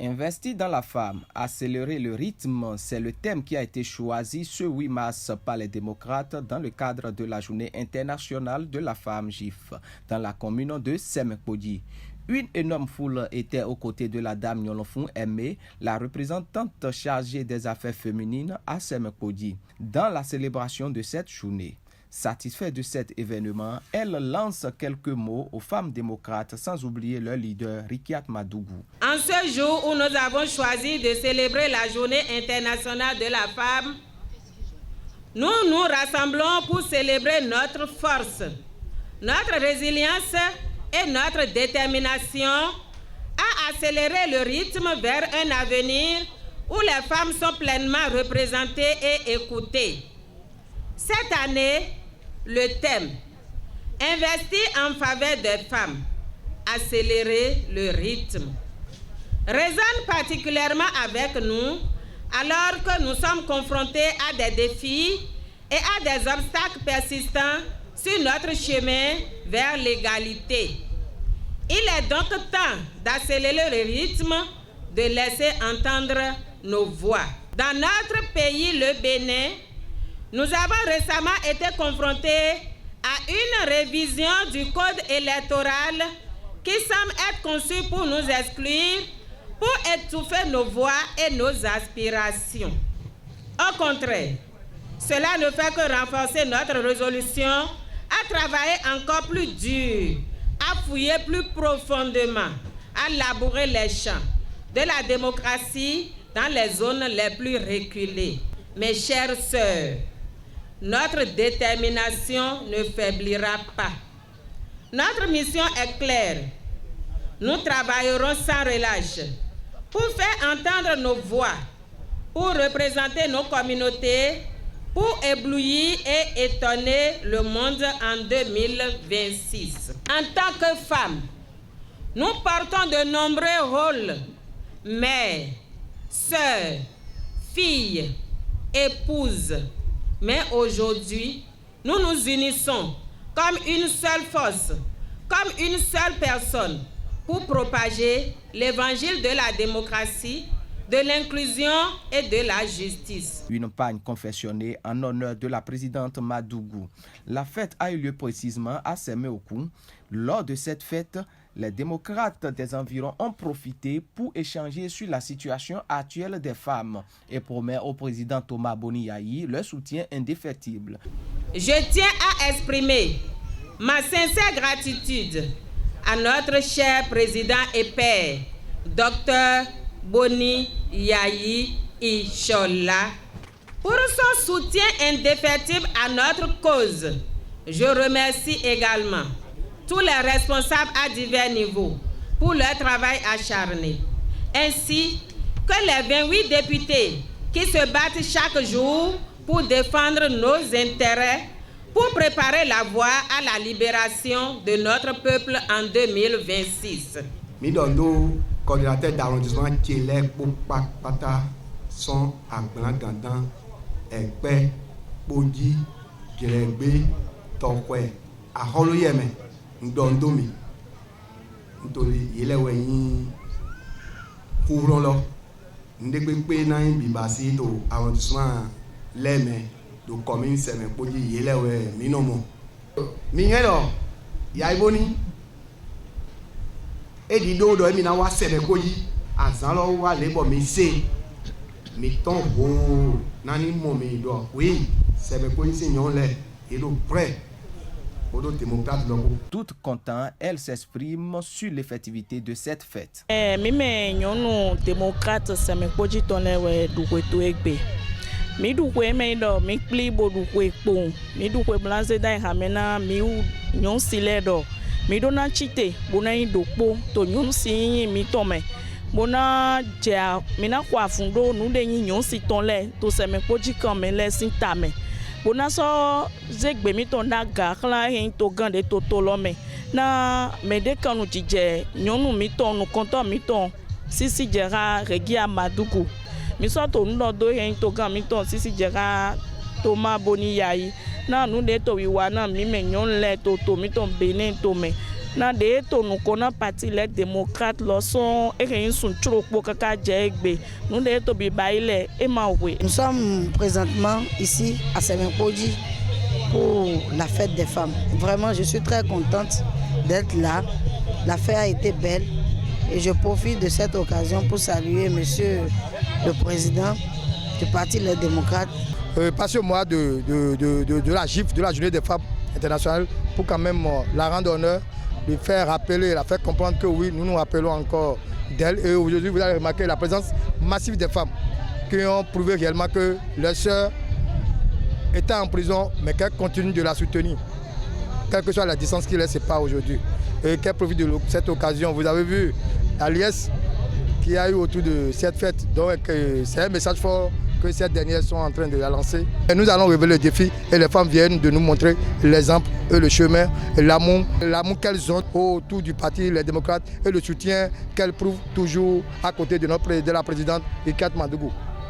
Investir dans la femme, accélérer le rythme, c'est le thème qui a été choisi ce 8 mars par les démocrates dans le cadre de la journée internationale de la femme GIF dans la commune de Semekpodji. Une énorme foule était aux côtés de la dame Nyolofun Aimé, la représentante chargée des affaires féminines à Semekpodji, dans la célébration de cette journée. Satisfait de cet événement, elle lance quelques mots aux femmes démocrates sans oublier leur leader Rikiat Madougou. En ce jour où nous avons choisi de célébrer la journée internationale de la femme, nous nous rassemblons pour célébrer notre force, notre résilience et notre détermination à accélérer le rythme vers un avenir où les femmes sont pleinement représentées et écoutées. Cette année, le thème « Investir en faveur des femmes, accélérer le rythme » résonne particulièrement avec nous alors que nous sommes confrontés à des défis et à des obstacles persistants sur notre chemin vers l'égalité. Il est donc temps d'accélérer le rythme, de laisser entendre nos voix. Dans notre pays, le Bénin, nous avons récemment été confrontés à une révision du code électoral qui semble être conçu pour nous exclure, pour étouffer nos voix et nos aspirations. Au contraire, cela ne fait que renforcer notre résolution à travailler encore plus dur, à fouiller plus profondément, à labourer les champs de la démocratie dans les zones les plus reculées. Mes chères sœurs, notre détermination ne faiblira pas. Notre mission est claire. Nous travaillerons sans relâche pour faire entendre nos voix, pour représenter nos communautés, pour éblouir et étonner le monde en 2026. En tant que femmes, nous portons de nombreux rôles, mères, sœurs, filles, épouses. Mais aujourd'hui, nous nous unissons comme une seule force, comme une seule personne pour propager l'évangile de la démocratie, de l'inclusion et de la justice. Une pagne confessionnée en honneur de la présidente Madougou. La fête a eu lieu précisément à Semeokou. Lors de cette fête, les démocrates des environs ont profité pour échanger sur la situation actuelle des femmes et promettent au président Thomas Boni-Yayi leur soutien indéfectible. Je tiens à exprimer ma sincère gratitude à notre cher président et père, Dr Boni-Yayi Ishola, pour son soutien indéfectible à notre cause. Je remercie également tous les responsables à divers niveaux pour leur travail acharné, ainsi que les 28 députés qui se battent chaque jour pour défendre nos intérêts, pour préparer la voie à la libération de notre peuple en 2026. Midondo, coordinateur d'arrondissement Tchélé, Pata, sont à Blanc-Gandan, Ekpe, Bodji, Djelengbe, Tokwe, à Holoyeme. Ndondomi ntori yelewe yin kúrò lọ ndekpepe na bibasi to arrondissement leme do commune Semekpodji yelewe minomo minyelo yaiboni edido do mi na wa Semekpodji azalo wa lebo mi se mi ton ho nani mo mi do oui Semekpodji se nyon le et do prêt. Toute contente, elle s'exprime sur l'effectivité de cette fête. Mime nyonu démocrate Semekpodji tonlewe dukwetu egbe. Mi dukwe me do mi pli bo dukwe pon. Mi dukwe blanze dai hamena mi u nyon sile do. Mi do na chite bona idokpo to nyon si mi tome. Bona ja mi na kwa fundo nu de nyon si tonle to Semekpodji kan me le sin tame. Bona so zegbe mi ton da ga kla hin to gande to tolome na mede kanu jije nyonu mi ton nu konto mi ton sisi jera Regia Madougou mi so to ndo do hin to gan mi ton sisi jera Thomas Boni-Yayi na nu de to wiwa na mi me nyon le to mi ton Benin to me na de to nous connaît parti les démocrates lo son e ken sun tro po kaka jegbe nous de to bi baile e ma we. Nous sommes présentement ici à Semenkoji pour la fête des femmes. Vraiment, je suis très contente d'être là. La fête a été belle et je profite de cette occasion pour saluer monsieur le président du parti Les Démocrates. Passer au mois de la GIF, de la Journée des femmes internationales, pour quand même la rendre honneur, lui faire rappeler, la faire comprendre que oui, nous nous rappelons encore d'elle. Et aujourd'hui, vous avez remarqué la présence massive des femmes qui ont prouvé réellement que leurs sœurs étaient en prison, mais qu'elles continuent de la soutenir, quelle que soit la distance qui les sépare aujourd'hui. Et qu'elles profitent de cette occasion. Vous avez vu la liesse qu'il y a eu autour de cette fête. Donc c'est un message fort que ces dernières sont en train de la lancer. Et nous allons relever le défi et les femmes viennent de nous montrer l'exemple et le chemin, l'amour qu'elles ont autour du parti Les Démocrates et le soutien qu'elles prouvent toujours à côté de la présidente Icate Madougou.